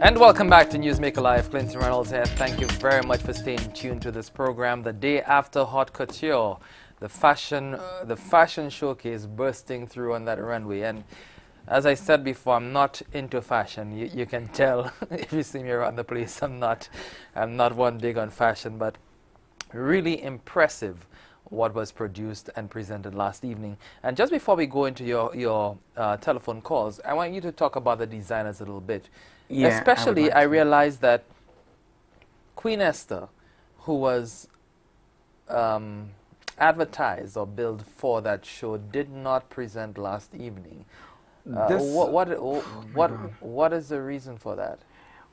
And welcome back to Newsmaker Live. Clinton Reynolds here. Thank you very much for staying tuned to this program. The day after Haute Couture, the fashion showcase bursting through on that runway. And as I said before, I'm not into fashion. You can tell if you see me around the place. I'm not one big on fashion, but really impressive what was produced and presented last evening. And just before we go into your telephone calls, I want you to talk about the designers a little bit. Yeah, especially, I realized that Queen Esther, who was advertised or billed for that show, did not present last evening. What is the reason for that?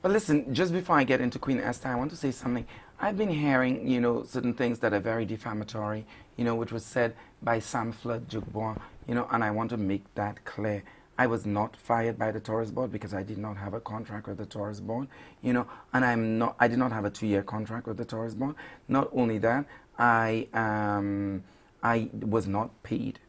Well, listen, just before I get into Queen Esther, I want to say something. I've been hearing, certain things that are very defamatory, which was said by Sam Flood Jugbois, and I want to make that clear. I was not fired by the Tourist Board because I did not have a contract with the Tourist Board, and I did not have a 2-year contract with the Tourist Board. Not only that, I was not paid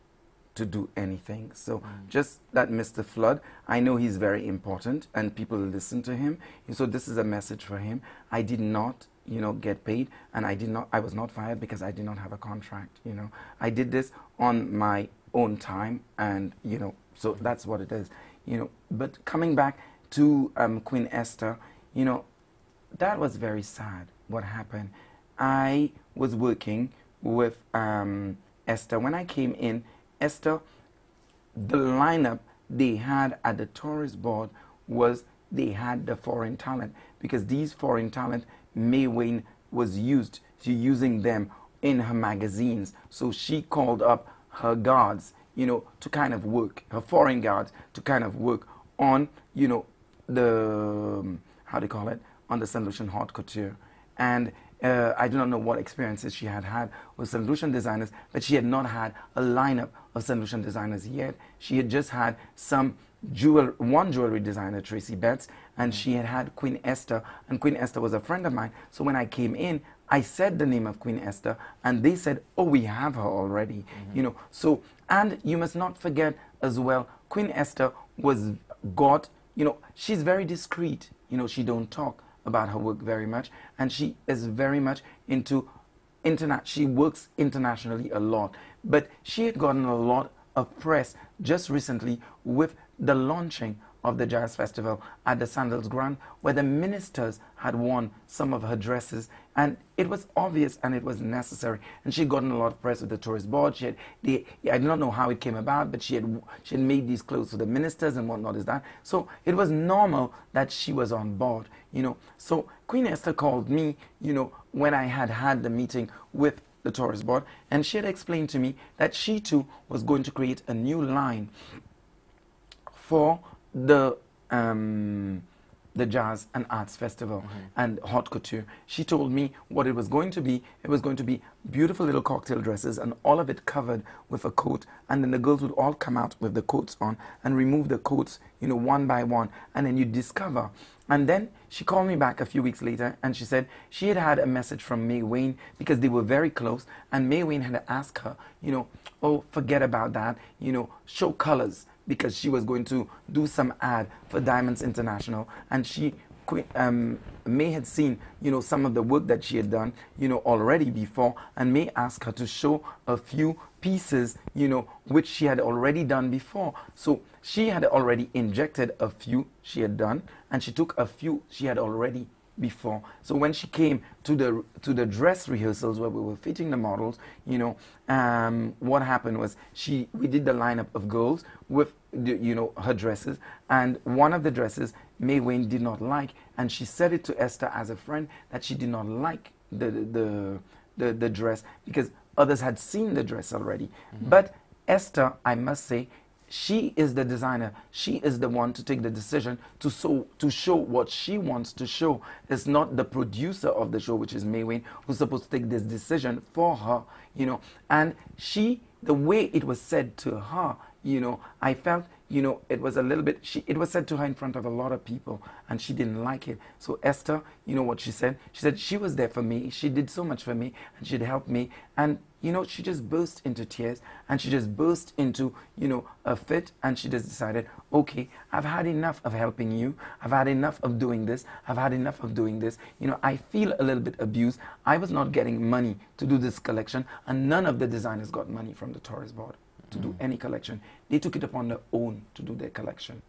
to do anything. So just that Mr. Flood, I know he's very important and people listen to him. So this is a message for him. I did not, get paid, and I was not fired because I did not have a contract, I did this on my own time, and, so that's what it is, But coming back to Queen Esther, that was very sad, what happened. I was working with Esther. When I came in, Esther, the lineup they had at the Tourist Board was they had the foreign talent, because these foreign talent, May Wayne was using them in her magazines. So she called up her guards, to kind of work, her foreign guards, to kind of work on, the, how do you call it, on the Saint Lucian Haute Couture. And I do not know what experiences she had with Saint Lucian designers, but she had not had a lineup of Saint Lucian designers yet. She had just had one jewelry designer, Tracy Betts, and she had Queen Esther, and Queen Esther was a friend of mine. So when I came in, I said the name of Queen Esther, and they said, oh, we have her already, So, and you must not forget as well, Queen Esther she's very discreet, she don't talk about her work very much, and she is very much into she works internationally a lot, but she had gotten a lot of press just recently with the launching of the Jazz Festival at the Sandals Grand, where the ministers had worn some of her dresses, and it was obvious and it was necessary. And she had gotten a lot of press with the Tourist Board. I do not know how it came about, but she had made these clothes for the ministers and whatnot is that. So it was normal that she was on board, So Queen Esther called me, when I had the meeting with the Tourist Board, and she had explained to me that she too was going to create a new line for the Jazz and Arts Festival and Haute Couture. She told me what it was going to be. It was going to be beautiful little cocktail dresses, and all of it covered with a coat, and then the girls would all come out with the coats on and remove the coats, one by one, and then you discover. And then she called me back a few weeks later, and she said she had a message from May Wayne, because they were very close, and May Wayne had asked her, oh, forget about that, show colors, because she was going to do some ad for Diamonds International, and May had seen, some of the work that she had done, already before, and May asked her to show a few pieces, which she had already done before. So she had already injected a few she had done, and she took a few she had already before. So when she came to the dress rehearsals where we were fitting the models, what happened was we did the lineup of girls with her dresses, and one of the dresses May Wayne did not like, and she said it to Esther as a friend that she did not like the dress because others had seen the dress already. But Esther, I must say, she is the designer. She is the one to take the decision to show what she wants to show. It's not the producer of the show, which is May Wayne, who's supposed to take this decision for her, And the way it was said to her, I felt, it was a little bit, it was said to her in front of a lot of people, and she didn't like it. So Esther, what she said? She said she was there for me. She did so much for me, and she'd helped me. And, you know, she just burst into tears, and she just burst into, you know, a fit, and she just decided, okay, I've had enough of helping you. I've had enough of doing this. I've had enough of doing this. You know, I feel a little bit abused. I was not getting money to do this collection, and none of the designers got money from the tourist board to do any collection. They took it upon their own to do their collection.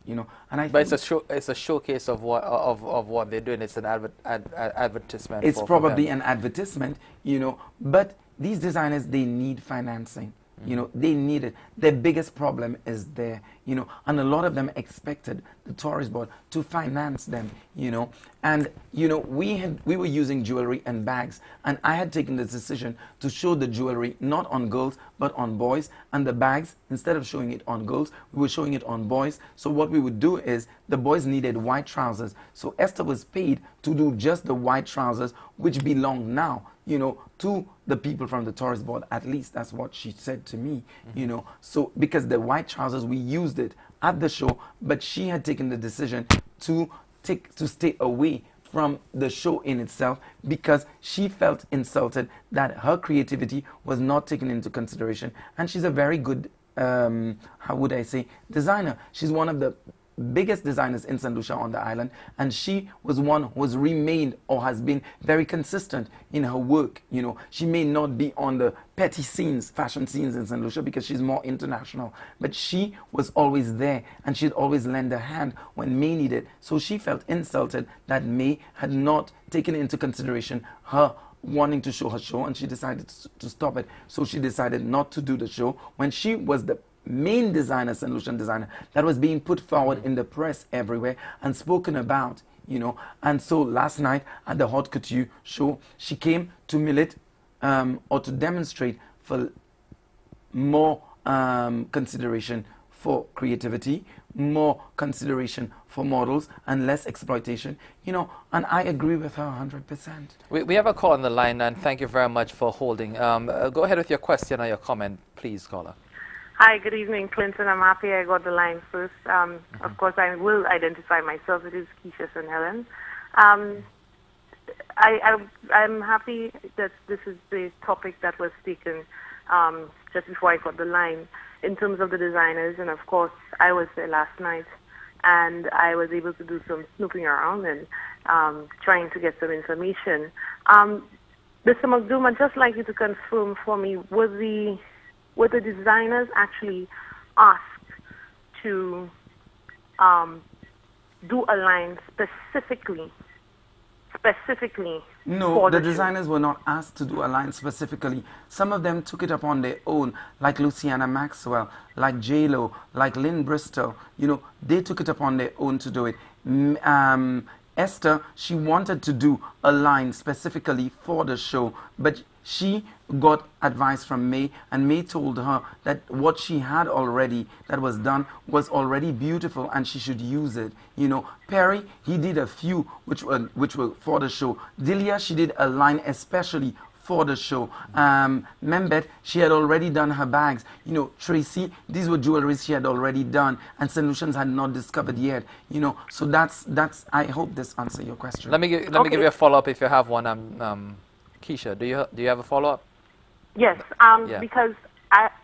You know, and I. But it's a showcase of what they're doing. It's an advertisement. It's for probably them. an advertisement, you know. But these designers, they need financing. You know, they need it. Their biggest problem is there, you know, and a lot of them expected the tourist board to finance them, you know. And, you know, we were using jewelry and bags, and I had taken the decision to show the jewelry not on girls, but on boys, and the bags, instead of showing it on girls, we were showing it on boys. So what we would do is the boys needed white trousers. So Esther was paid to do just the white trousers, which belong now, you know, to the people from the tourist board. At least that's what she said to me, you know. So because the white trousers, we used it at the show, but she had taken the decision to stay away from the show in itself because she felt insulted that her creativity was not taken into consideration. And she's a very good, how would I say, designer. She's one of the biggest designers in Saint Lucia on the island, and she was one who has remained or has been very consistent in her work. You know, she may not be on the petty scenes, fashion scenes in Saint Lucia because she's more international, but she was always there, and she'd always lend a hand when May needed. So she felt insulted that May had not taken into consideration her wanting to show her show, and she decided to stop it. So she decided not to do the show when she was the main designer, Saint Lucian designer, that was being put forward in the press everywhere and spoken about, you know. And so last night at the Haute Couture show, she came to millet or to demonstrate for more consideration for creativity, more consideration for models, and less exploitation, you know. And I agree with her 100%. We have a call on the line, and thank you very much for holding. Go ahead with your question or your comment, please, caller. Hi, good evening, Clinton. I'm happy I got the line first. Of course, I will identify myself. It is Keisha St. Helen. I'm happy that this is the topic that was taken just before I got the line in terms of the designers. And, of course, I was there last night, and I was able to do some snooping around and trying to get some information. Mr. Mc Doom, I'd just like you to confirm for me, were the designers actually asked to do a line specifically No, the designers were not asked to do a line specifically. Some of them took it upon their own, like Luciana Maxwell, like J-Lo, like Lynn Bristol. You know, they took it upon their own to do it. Esther, she wanted to do a line specifically for the show, but she got advice from May, and May told her that what she had already that was done was already beautiful and she should use it. You know, Perry, he did a few which were for the show. Delia, she did a line especially for the show. Membet, she had already done her bags. You know, Tracy, these were jewelries she had already done and solutions had not discovered yet. You know, so that's. I hope this answers your question. Let me give you a follow up if you have one. Keisha, do you have a follow up? Yes, because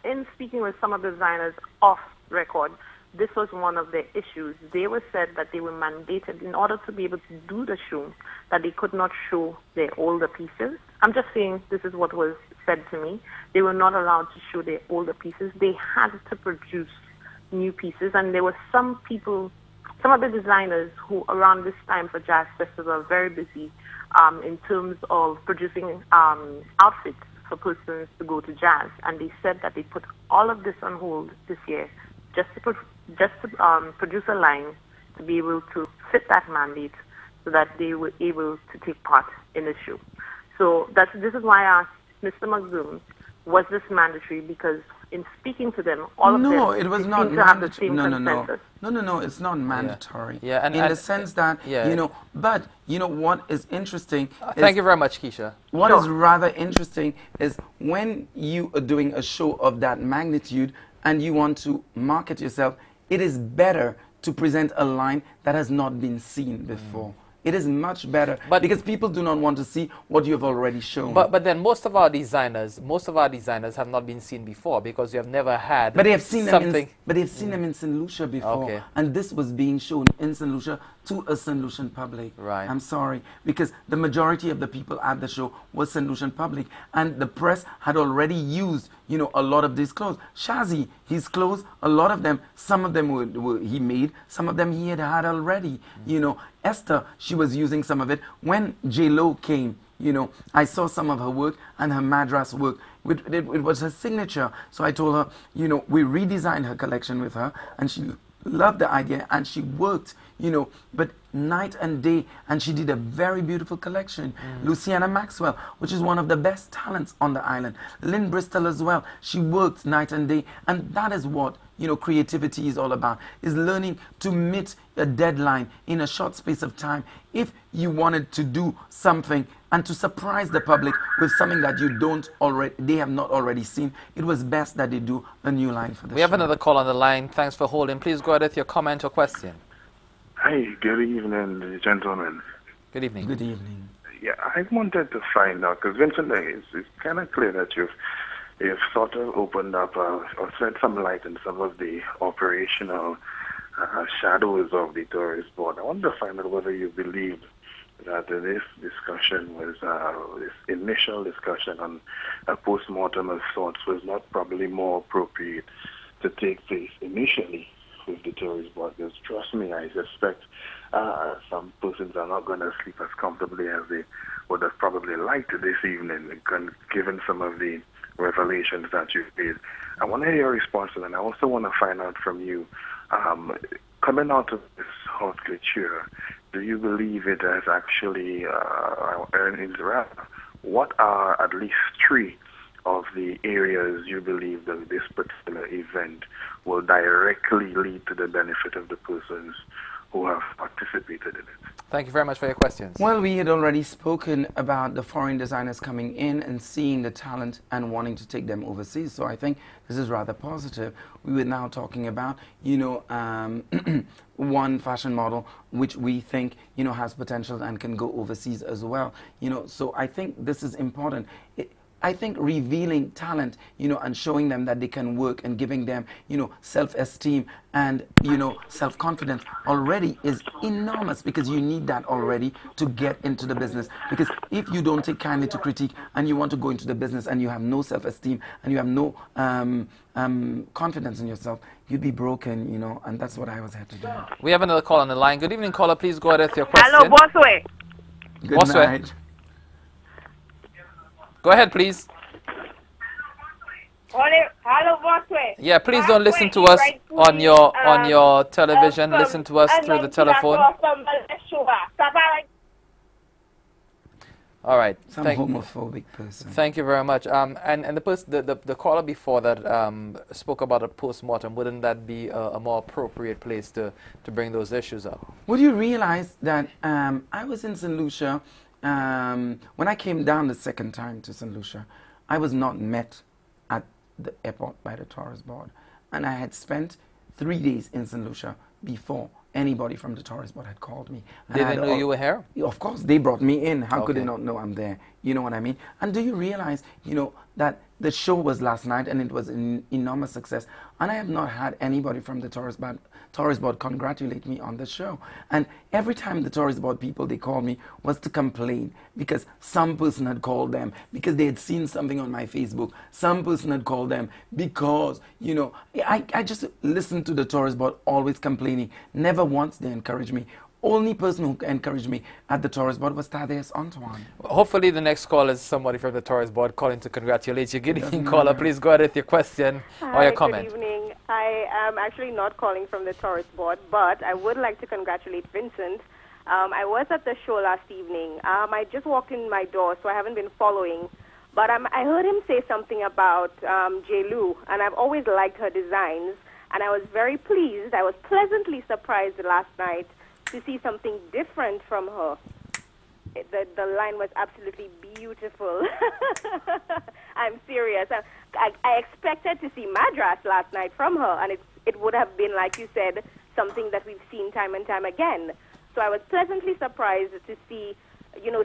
in speaking with some of the designers off record, this was one of their issues. They were said that they were mandated in order to be able to do the show that they could not show their older pieces. I'm just saying this is what was said to me. They were not allowed to show their older pieces. They had to produce new pieces, and there were some people, some of the designers who around this time for Jazz Festival are very busy in terms of producing outfits for persons to go to jazz, and they said that they put all of this on hold this year just to produce a line to be able to fit that mandate so that they were able to take part in the show. So this is why I asked Mr. Mc Doom, was this mandatory? Because in speaking to them, all of them it was not mandatory. No, it's not mandatory. Yeah, and in the sense that, yeah. you know, but you know what is interesting. Thank you very much, Keisha. What is rather interesting is when you are doing a show of that magnitude and you want to market yourself, it is better to present a line that has not been seen before. It is much better because people do not want to see what you have already shown. But then most of our designers have not been seen before because you have never had. But they have seen something. they've seen them in Saint Lucia before, and this was being shown in Saint Lucia to a Saint Lucian public. Right. I'm sorry, because the majority of the people at the show was Saint Lucian public, and the press had already used, you know, a lot of these clothes. Shazzy, his clothes, a lot of them, some of them were he made, some of them he had already. You know, Esther, she was using some of it. When J-Lo came, you know, I saw some of her work and her Madras work. It was her signature. So I told her, you know, we redesigned her collection with her, and she loved the idea, and she worked, you know, but night and day, and she did a very beautiful collection. Luciana Maxwell, which is one of the best talents on the island. Lynn Bristol as well. She worked night and day, and that is what, you know, creativity is all about, is learning to meet a deadline in a short space of time. If you wanted to do something and to surprise the public with something that they have not already seen, it was best that they do a new line for the show. We have another call on the line. Thanks for holding. Please go ahead with your comment or question. Hi, good evening, gentlemen. Good evening. Good evening. Yeah, I wanted to find out, because Vincent, it's kind of clear that you've sort of opened up or shed some light in some of the operational shadows of the tourist board. I wanted to find out whether you believe that this discussion was, this initial discussion on a post-mortem of sorts was not probably more appropriate to take place initially with the tourist board, because trust me, I suspect some persons are not going to sleep as comfortably as they would have probably liked this evening, given some of the revelations that you've made. I want to hear your response to that, and I also want to find out from you, coming out of this haute couture, do you believe it has actually earnings rather? What are at least three of the areas you believe that this particular event will directly lead to the benefit of the persons who have participated in it? Thank you very much for your questions. Well, we had already spoken about the foreign designers coming in and seeing the talent and wanting to take them overseas. So I think this is rather positive. We were now talking about, you know, one fashion model which we think, you know, has potential and can go overseas as well. You know, so I think this is important. I think revealing talent, you know, and showing them that they can work and giving them, you know, self-esteem and, you know, self-confidence already is enormous, because you need that already to get into the business. Because if you don't take kindly to critique and you want to go into the business and you have no self-esteem and you have no confidence in yourself, you'd be broken, you know, and that's what I was had to do. We have another call on the line. Good evening, caller. Please go ahead with your question. Hello, Bossway. Good night. Go ahead, please. Hello, Bossway. Yeah, please don't listen to us on your television. Listen to us through the telephone. All right. Some homophobic person. Thank you very much. And the caller before that spoke about a post-mortem. Wouldn't that be a more appropriate place to bring those issues up? Would you realize that I was in Saint Lucia when I came down the second time to Saint Lucia? I was not met at the airport by the tourist board, and I had spent 3 days in Saint Lucia before anybody from the tourist board had called me. And Did they know you were here? Of course, they brought me in. How could they not know I'm there? You know what I mean? And do you realize, you know, that the show was last night and it was an enormous success, and I have not had anybody from the tourist board congratulate me on the show. And every time the tourist board people, they called me, was to complain because some person had called them because they had seen something on my Facebook. Some person had called them because, you know, I just listened to the tourist board always complaining. Never once they encouraged me. Only person who encouraged me at the tourist board was Thaddeus Antoine. Hopefully the next call is somebody from the tourist board calling to congratulate you. Good evening, caller. Please go ahead with your question or your comment. Good evening. I am actually not calling from the tourist board, but I would like to congratulate Vincent. I was at the show last evening. I just walked in my door, so I haven't been following. But I heard him say something about J-Lu, and I've always liked her designs. And I was very pleased. I was pleasantly surprised last night to see something different from her. The line was absolutely beautiful. I'm serious. I expected to see Madras last night from her, and it would have been, like you said, something that we've seen time and time again. So I was pleasantly surprised to see,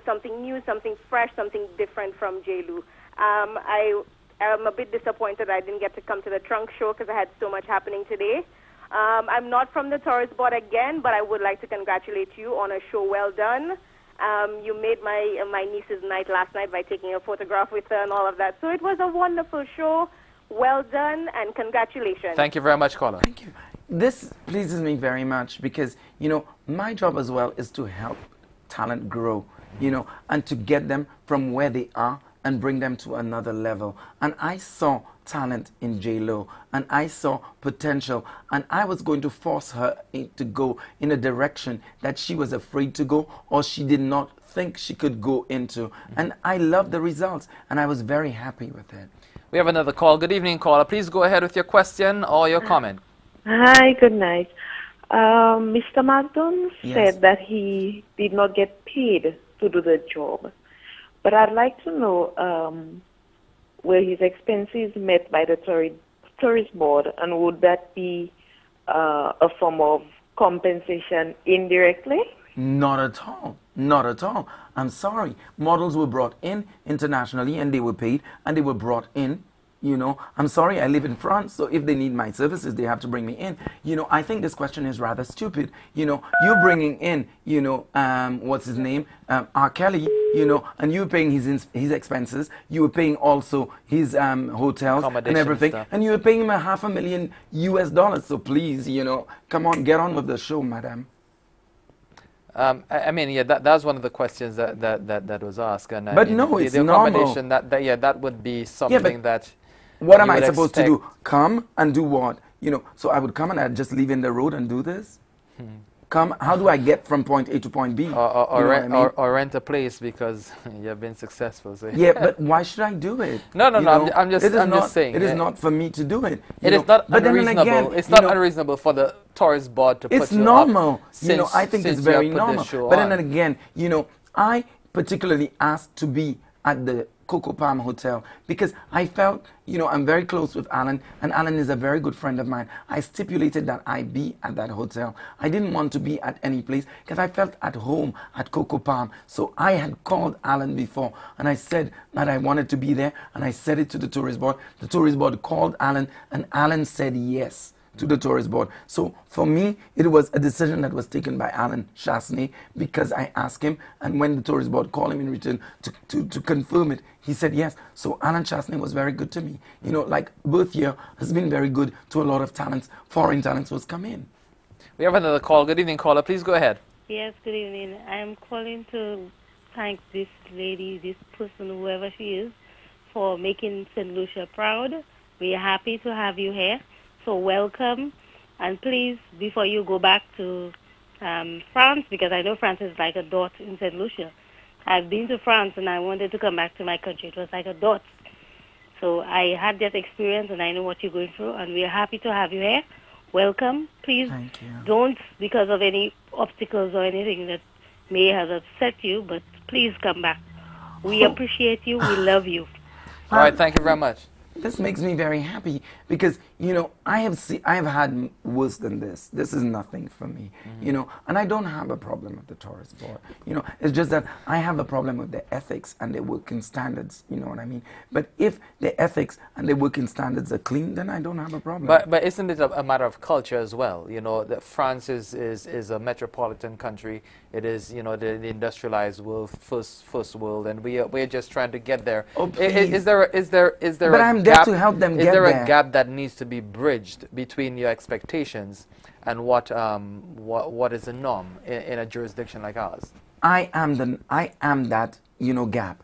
something new, something fresh, something different from J.Lu. I am a bit disappointed I didn't get to come to the trunk show because I had so much happening today. I'm not from the tourist board again, but I would like to congratulate you on a show well done. You made my niece's night last night by taking a photograph with her and all of that. So it was a wonderful show. Well done, and congratulations. Thank you very much, caller. Thank you. This pleases me very much because, my job as well is to help talent grow, and to get them from where they are and bring them to another level. And I saw talent in J.Lo, and I saw potential, and I was going to force her to go in a direction that she was afraid to go or she did not think she could go into. And I loved the results, and I was very happy with it. We have another call. Good evening, caller. Please go ahead with your question or your comment. Hi, good night. Mr. Mc Doom Yes. said that he did not get paid to do the job. But I'd like to know were his expenses met by the tourist board, and would that be a form of compensation indirectly? Not at all. Not at all. I'm sorry. Models were brought in internationally and they were paid, and they were brought in. I'm sorry, I live in France, so if they need my services, they have to bring me in. I think this question is rather stupid. You're bringing in, what's his name, R. Kelly, and you're paying his expenses. You were paying also his hotels and everything, and you were paying him $500,000 US. So please, come on, get on with the show, madam. I mean, yeah, that's one of the questions that was asked. And but no, it's the normal. accommodation that would be something that. What am I supposed to do? Come and do what? So I would come and I'd just leave in the road and do this? Come, how do I get from point A to point B? Or rent a place because you've been successful. So. Yeah, but why should I do it? No, I'm just saying. It is not for me to do it. It is not but unreasonable. Then again, it's not unreasonable for the tourist board to put you up. It's normal. Since, I think it's very normal. But then again, I particularly asked to be at the Coco Palm Hotel because I felt, I'm very close with Alan, and Alan is a very good friend of mine. I stipulated that I be at that hotel. I didn't want to be at any place because I felt at home at Coco Palm. So I had called Alan before and I said that I wanted to be there, and I said it to the tourist board. The tourist board called Alan, and Alan said yes to the tourist board. So for me, it was a decision that was taken by Alan Chasney because I asked him, and when the tourist board called him in return to confirm it, he said yes. So Alan Chasney was very good to me. Like Birth Year has been very good to a lot of talents, foreign talents who's come in. We have another call. Good evening, caller. Please go ahead. Yes, good evening. I'm calling to thank this lady, this person, whoever she is, for making Saint Lucia proud. We are happy to have you here. So welcome, and please, before you go back to France, because I know France is like a dot in Saint Lucia. I've been to France, and I wanted to come back to my country. It was like a dot. So I had that experience, and I know what you're going through, and we are happy to have you here. Welcome. Please don't, because of any obstacles or anything that may have upset you, but please come back. We appreciate you. We love you. All right, thank you very much. This makes me very happy because, I have had worse than this. This is nothing for me, and I don't have a problem with the tourist board. It's just that I have a problem with their ethics and their working standards, you know what I mean? But if their ethics and their working standards are clean, then I don't have a problem. But isn't it a matter of culture as well? That France is a metropolitan country. It is, the industrialized world, first world, and we're just trying to get there. Oh, is there but I'm there to help them get there. Is there a gap that needs to be bridged between your expectations and what is the norm in a jurisdiction like ours? I am that gap.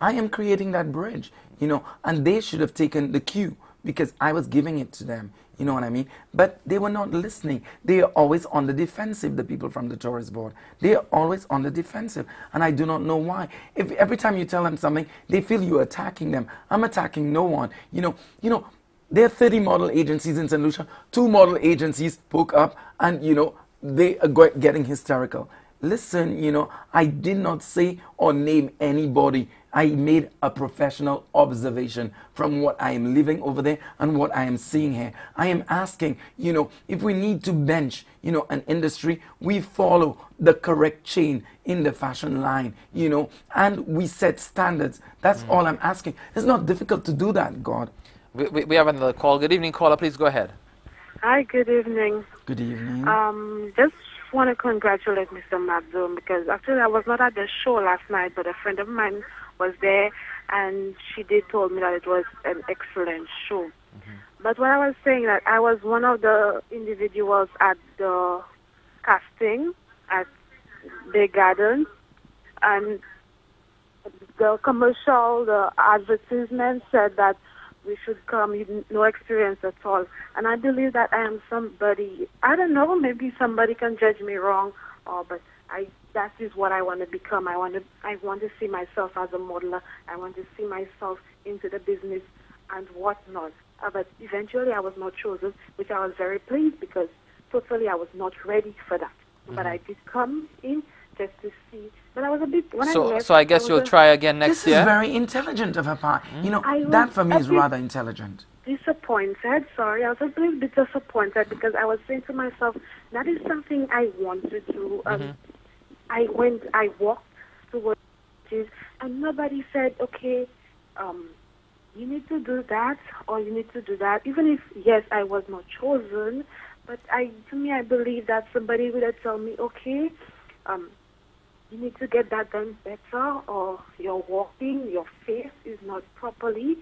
I am creating that bridge. And they should have taken the cue because I was giving it to them. You know what I mean? But they were not listening. They are always on the defensive, the people from the tourist board. They are always on the defensive. And I do not know why. If every time you tell them something, they feel you're attacking them. I'm attacking no one. There are 30 model agencies in St. Lucia. 2 model agencies spoke up and, they are getting hysterical. Listen, I did not say or name anybody I made a professional observation from what I am living over there and what I am seeing here. I am asking, if we need to bench, an industry, we follow the correct chain in the fashion line, and we set standards. That's all I'm asking. It's not difficult to do that, God. We have another call. Good evening, caller. Please go ahead. Hi, good evening. Good evening. Just want to congratulate Mr. Mc Doom because actually I was not at the show last night, but a friend of mine was there and she did told me that it was an excellent show. But what I was saying that I was one of the individuals at the casting at the garden, and the commercial, the advertisement said that we should come with no experience at all. And I believe that I am somebody, I don't know, maybe somebody can judge me wrong, but that is what I want to become. I want to see myself as a modeler. I want to see myself into the business and whatnot. But eventually I was not chosen, which I was very pleased because totally I was not ready for that. But I did come in just to see. But I was a bit, when I left, so I guess you'll try again next year? This is very intelligent of her part. That for me is rather intelligent. Disappointed, sorry. I was a little bit disappointed because I was saying to myself, that is something I want to do. I walked towards it, and nobody said, okay, you need to do that or you need to do that. Even if, yes, I was not chosen, but to me, I believe that somebody would have told me, okay, you need to get that done better, or you're walking, your face is not properly,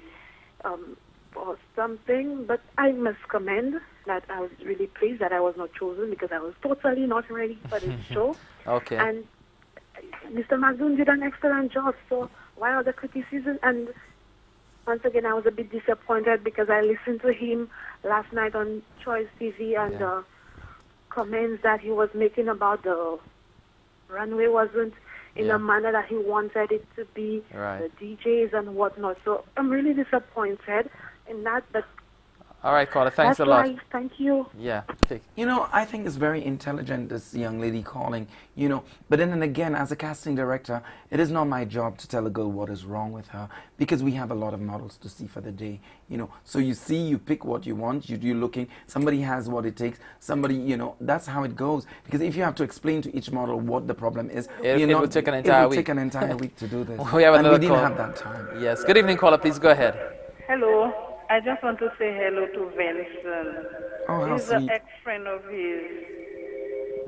or something. But I must commend that I was really pleased that I was not chosen because I was totally not ready for this show. Okay. And Mr. Mc Doom did an excellent job. So why are the criticisms? And once again, I was a bit disappointed because I listened to him last night on Choice TV and the comments that he was making about the runway wasn't in a manner that he wanted it to be, the DJs and whatnot. So I'm really disappointed in that. But all right, caller, thanks a lot. Thank you. Yeah. I think it's very intelligent, this young lady calling, but then again, as a casting director, it is not my job to tell a girl what is wrong with her because we have a lot of models to see for the day, So you see, you pick what you want, you're looking, somebody has what it takes, somebody, that's how it goes. Because if you have to explain to each model what the problem is, it will take an entire week. It will take an entire week to do this. We have another and we didn't call. have that time. Yes. Good evening, caller. Please go ahead. Hello. I just want to say hello to Vincent. Oh, how He's sweet. an ex-friend of his.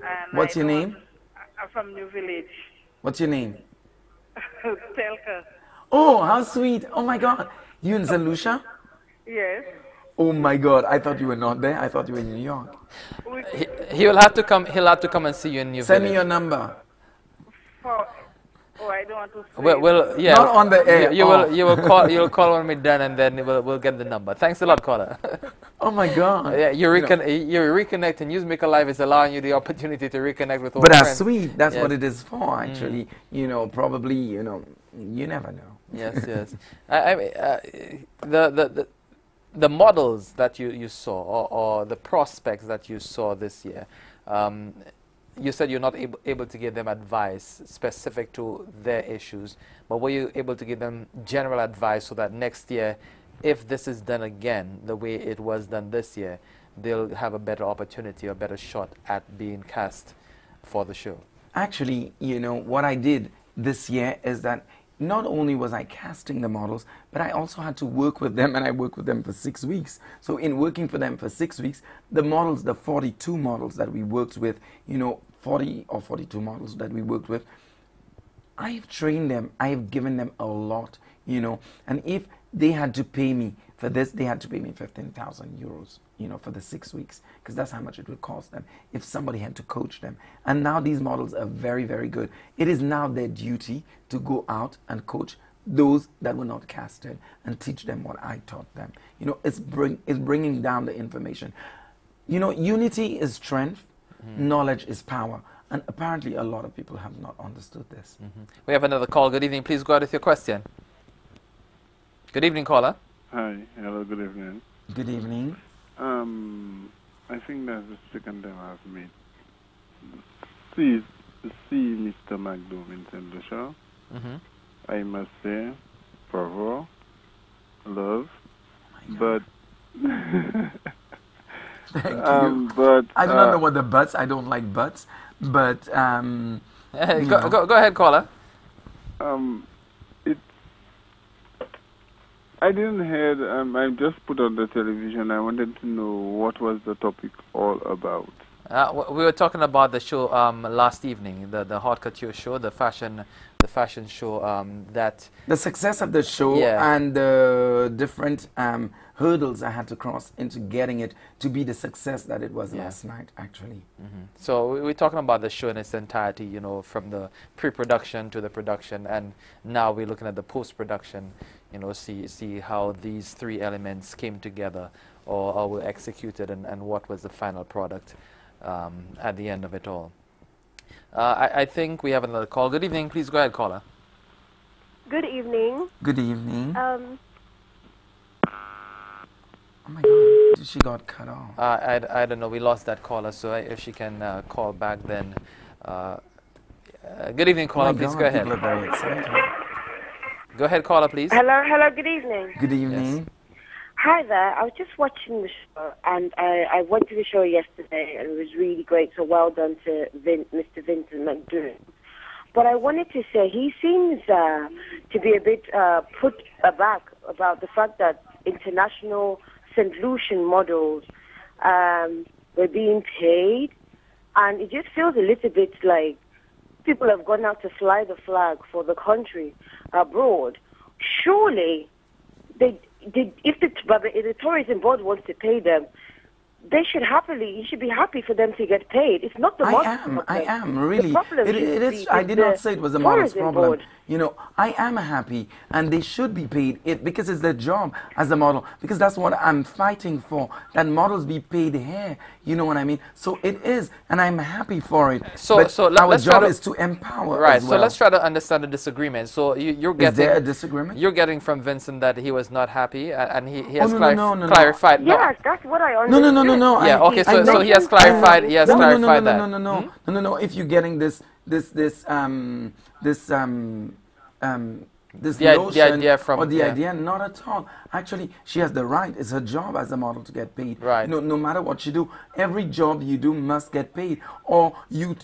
And What's your name? I'm from New Village. What's your name? Telka. Oh, how sweet. Oh, my God. You in Saint Lucia? Yes. Oh, my God. I thought you were not there. I thought you were in New York. He'll have to come. He'll have to come and see you in New Village. Send me your number. Oh, I don't want to say. Well, yeah. Not on the air. You will call. You'll call when we're done, and then we'll get the number. Thanks a lot, caller. Oh my God. Yeah, you're reconnecting. Newsmaker Live is allowing you the opportunity to reconnect with old friends. But that's sweet. That's what it is for, actually. Probably, you never know. Yes. The models that you saw, or the prospects that you saw this year. You said you're not able to give them advice specific to their issues, but were you able to give them general advice so that next year, if this is done again the way it was done this year, they'll have a better opportunity, a better shot at being cast for the show? Actually, what I did this year is that not only was I casting the models, but I also had to work with them, and I worked with them for 6 weeks. So in working for them for 6 weeks, the models, the 42 models that we worked with, 40 or 42 models that we worked with, I have trained them, I have given them a lot, and if they had to pay me for this, they had to pay me 15,000 euros, for the 6 weeks, because that's how much it would cost them if somebody had to coach them. And now these models are very, very good. It is now their duty to go out and coach those that were not casted and teach them what I taught them. It's bringing down the information. Unity is strength, knowledge is power. And apparently a lot of people have not understood this. We have another call. Good evening. Please go ahead with your question. Good evening, caller. Hi. Hello. Good evening. Good evening. I think that's the second time I've met. See Mr. Mc Doom in Saint Lucia. I must say, bravo, love, but Thank you. But I do not know what the buts. I don't like buts, but go ahead, caller. It. I didn't hear. I just put on the television. I wanted to know what was the topic all about. We were talking about the show last evening, the Haute Couture show, the fashion show. That the success of the show and the different hurdles I had to cross into getting it to be the success that it was last night, actually. So we're talking about the show in its entirety, you know, from the pre-production to the production, and now we're looking at the post-production, you know, see how these three elements came together or were executed, and what was the final product at the end of it all. I think we have another call. Good evening. Please go ahead, caller. Good evening. Good evening. Oh my God, she got cut off. I don't know. We lost that caller, so if she can call back, then. Good evening, caller. Please go ahead. People are very excited. Go ahead, caller, please. Hello, good evening. Good evening. Yes. Hi there. I was just watching the show, and I went to the show yesterday, and it was really great. So well done to Mr. Vincent Mc Doom. But I wanted to say he seems to be a bit put aback about the fact that international Saint Lucian models were being paid, and it just feels a little bit like people have gone out to fly the flag for the country abroad. Surely, if the tourism board wants to pay them, you should be happy for them to get paid. It's not the model's problem. I am, really. The problem it is. I did not say it was the model's problem. You know, I am happy, and they should be paid because it's their job as a model, because that's what I'm fighting for, that models be paid here. You know what I mean? So it is, and I'm happy for it. So our job is to empower. Right. As well. So let's try to understand the disagreement. So you're getting. Is there a disagreement? You're getting from Vincent that he was not happy, and he has clarified. Yes, that's what I understand. No. Yeah. Okay. So he has clarified. He has clarified that. No. If you're getting this idea from idea, not at all. Actually, she has the right. It's her job as a model to get paid. Right. No matter what you do, every job you do must get paid, or you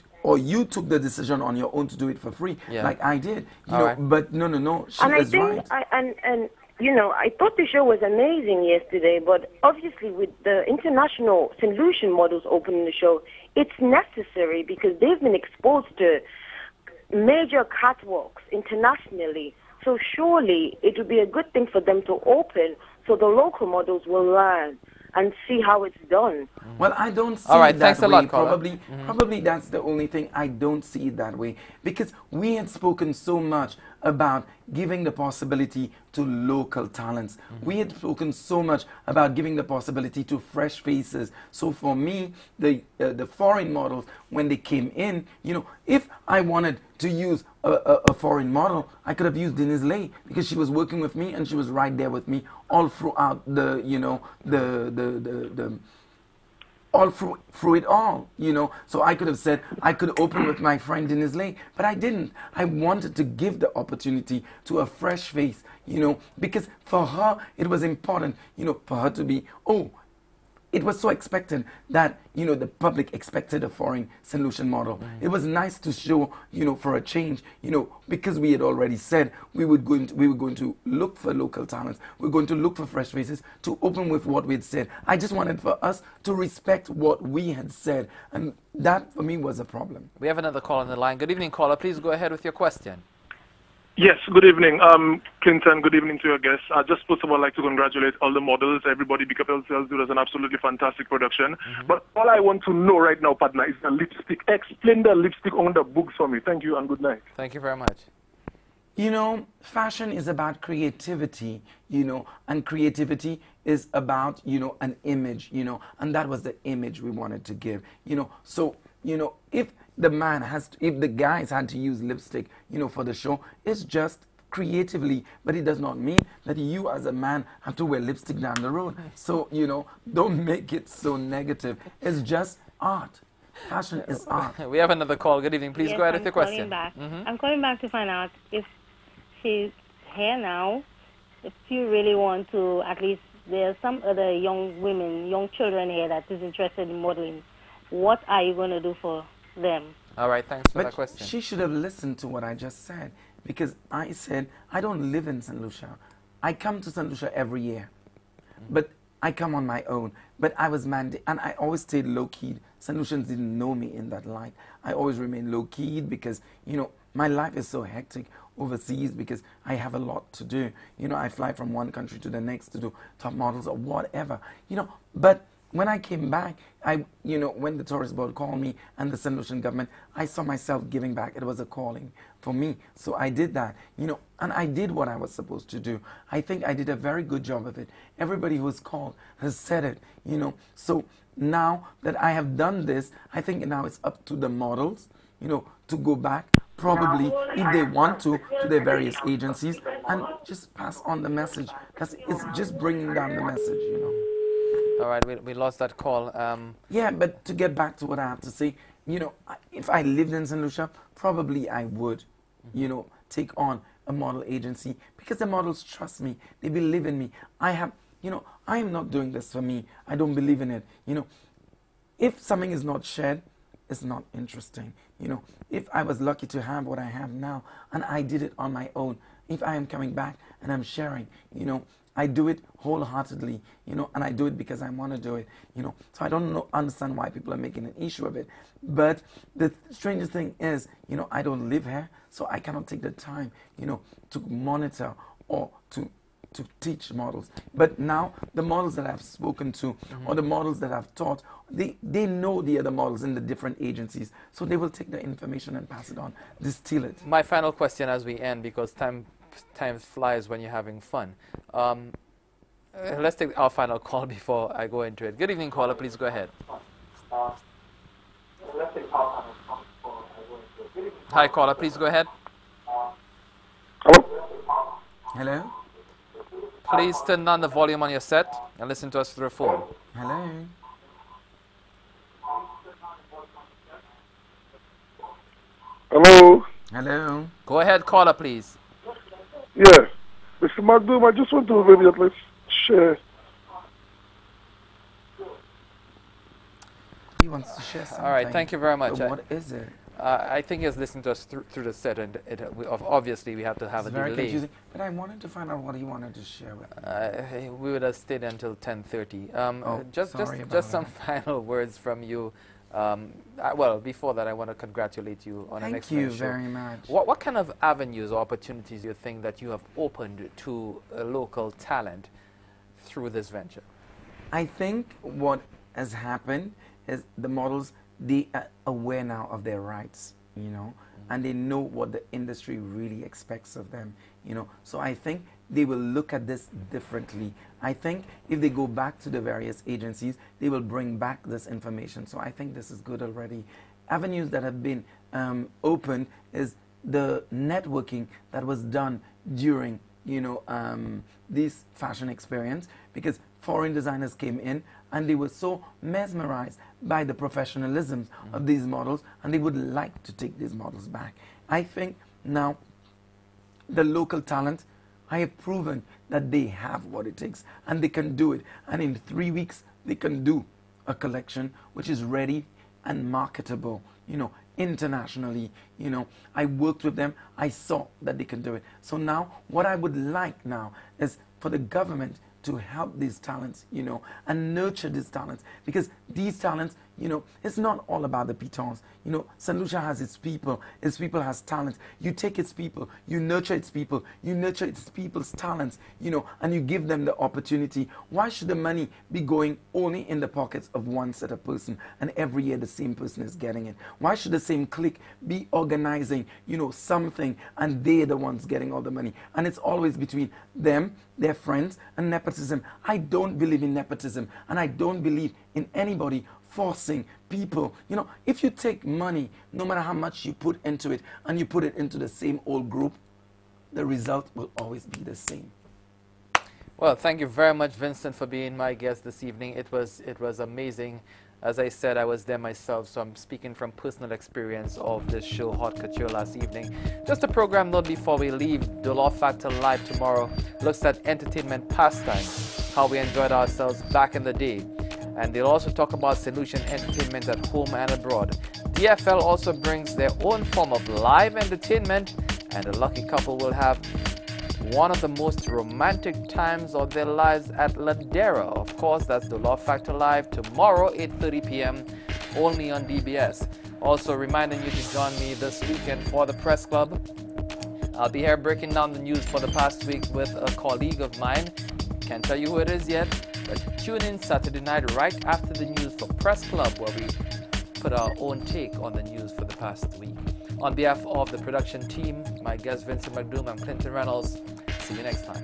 took the decision on your own to do it for free, like I did. You know, but no. She is right. You know, I thought the show was amazing yesterday, but obviously with the international Saint Lucian models opening the show, it's necessary because they've been exposed to major catwalks internationally. So surely it would be a good thing for them to open so the local models will learn and see how it's done. Well, I don't see it that thanks way. A lot, probably that's the only thing. I don't see it that way, because we had spoken so much about giving the possibility to local talents. We had spoken so much about giving the possibility to fresh faces. So for me, the foreign models, when they came in, you know, if I wanted to use a foreign model, I could have used Denise Lay, because she was working with me and she was right there with me all throughout the, you know, all through it all, you know. So I could have said, I could open with my friend Denise Lay, but I didn't. I wanted to give the opportunity to a fresh face, you know, because for her, it was important, you know, for her to be, it was so expected that, you know, the public expected a foreign Saint Lucian model. It was nice to show, you know, for a change, you know, because we had already said we were going to look for local talents. We're going to look for fresh faces to open with what we had said. I just wanted for us to respect what we had said, and that for me was a problem. We have another call on the line. Good evening, caller. Please go ahead with your question. Yes, good evening. Clinton, good evening to your guests. I just first of all like to congratulate all the models, everybody, Big Up Yourselves, do an absolutely fantastic production. But all I want to know right now, partner, is the lipstick. Explain the lipstick on the books for me. Thank you and good night. Thank you very much. You know, fashion is about creativity, you know, and creativity is about, you know, an image, you know, and that was the image we wanted to give, you know. So, you know, if the guys had to use lipstick, you know, for the show, it's just creatively, but it does not mean that you as a man have to wear lipstick down the road. So, you know, don't make it so negative. It's just art. Fashion is art. We have another call. Good evening. Please go ahead with your question. I'm calling back to find out if she's here now. If you really want to, at least there are some other young women, young children here that is interested in modeling. What are you going to do for them? All right, thanks for But that question. she should have listened to what I just said, because I said I don't live in Saint Lucia. I come to Saint Lucia every year, but I come on my own. But I was mandated, and I always stayed low-keyed. Saint Lucians didn't know me in that light. I always remained low-keyed because, you know, my life is so hectic overseas because I have a lot to do. You know, I fly from one country to the next to do top models or whatever, you know. But when I came back, you know, when the tourist board called me and the Saint Lucian government, I saw myself giving back. It was a calling for me. So I did that, you know, and I did what I was supposed to do. I think I did a very good job of it. Everybody who's called has said it, you know. So now that I have done this, I think now it's up to the models, you know, to go back, probably, if they want to their various agencies and just pass on the message. It's just bringing down the message, you know. All right, we lost that call. Yeah, but to get back to what I have to say, you know, if I lived in Saint Lucia, probably I would, you know, take on a model agency because the models trust me. They believe in me. I have, you know, I am not doing this for me. I don't believe in it. You know, if something is not shared, it's not interesting. You know, if I was lucky to have what I have now and I did it on my own, if I am coming back and I'm sharing, you know, I do it wholeheartedly, you know, and I do it because I want to do it, you know. So I don't understand why people are making an issue of it. But the strangest thing is, you know, I don't live here, so I cannot take the time, you know, to monitor or to teach models. But now the models that I've spoken to or the models that I've taught, they know the other models in the different agencies, so they will take the information and pass it on, distill it. My final question as we end, because time flies when you're having fun. Let's take our final call before I go into it. Good evening, caller. Please go ahead. Hi, caller. Please go ahead. Hello? Please turn down the volume on your set and listen to us through a phone. Hello? Hello? Hello? Go ahead, caller, please. Yeah. Mr. Mc Doom, I just want to maybe at least share. He wants to share something. All right, thank you very much. So what is it? I think he's listening to us through the set, and obviously we have to have it's a very delay. confusing, but I wanted to find out what he wanted to share with me. We would have stayed until 10:30. Sorry about just some that. final words from you. Well, before that, I want to congratulate you on an excellent show. Thank you very much. What kind of avenues or opportunities do you think that you have opened to local talent through this venture? I think what has happened is the models, they are aware now of their rights, you know, and they know what the industry really expects of them, you know. So I think they will look at this differently. I think if they go back to the various agencies, they will bring back this information. So I think this is good already. Avenues that have been opened is the networking that was done during, you know, this fashion experience, because foreign designers came in and they were so mesmerized by the professionalism of these models, and they would like to take these models back. I think now the local talent, I have proven that they have what it takes and they can do it. And in 3 weeks, they can do a collection which is ready and marketable, you know, internationally. You know, I worked with them. I saw that they can do it. So now what I would like now is for the government to help these talents, you know, and nurture these talents, because these talents, you know, it's not all about the pitons. You know, Saint Lucia has its people has talents. You take its people, you nurture its people, you nurture its people's talents, you know, and you give them the opportunity. Why should the money be going only in the pockets of one set of person, and every year the same person is getting it? Why should the same clique be organizing, you know, something, and they're the ones getting all the money? And it's always between them, their friends, and nepotism. I don't believe in nepotism, and I don't believe in anybody forcing people. You know, if you take money, no matter how much you put into it, and you put it into the same old group, the result will always be the same. Well, thank you very much, Vincent, for being my guest this evening. It was amazing As I said, I was there myself, so I'm speaking from personal experience of this show, Hot Couture, last evening. Just a program note before we leave. The Law Factor Live tomorrow looks at entertainment pastime, how we enjoyed ourselves back in the day. And they'll also talk about Saint Lucian entertainment at home and abroad. DFL also brings their own form of live entertainment, and the lucky couple will have one of the most romantic times of their lives at Ladera. Of course, that's the Law Factor Live tomorrow, 8:30 p.m., only on DBS. Also reminding you to join me this weekend for the Press Club. I'll be here breaking down the news for the past week with a colleague of mine. Can't tell you who it is yet, but tune in Saturday night right after the news for Press Club, where we put our own take on the news for the past week. On behalf of the production team, my guest Vincent Mc Doom, I'm Clinton Reynolds. See you next time.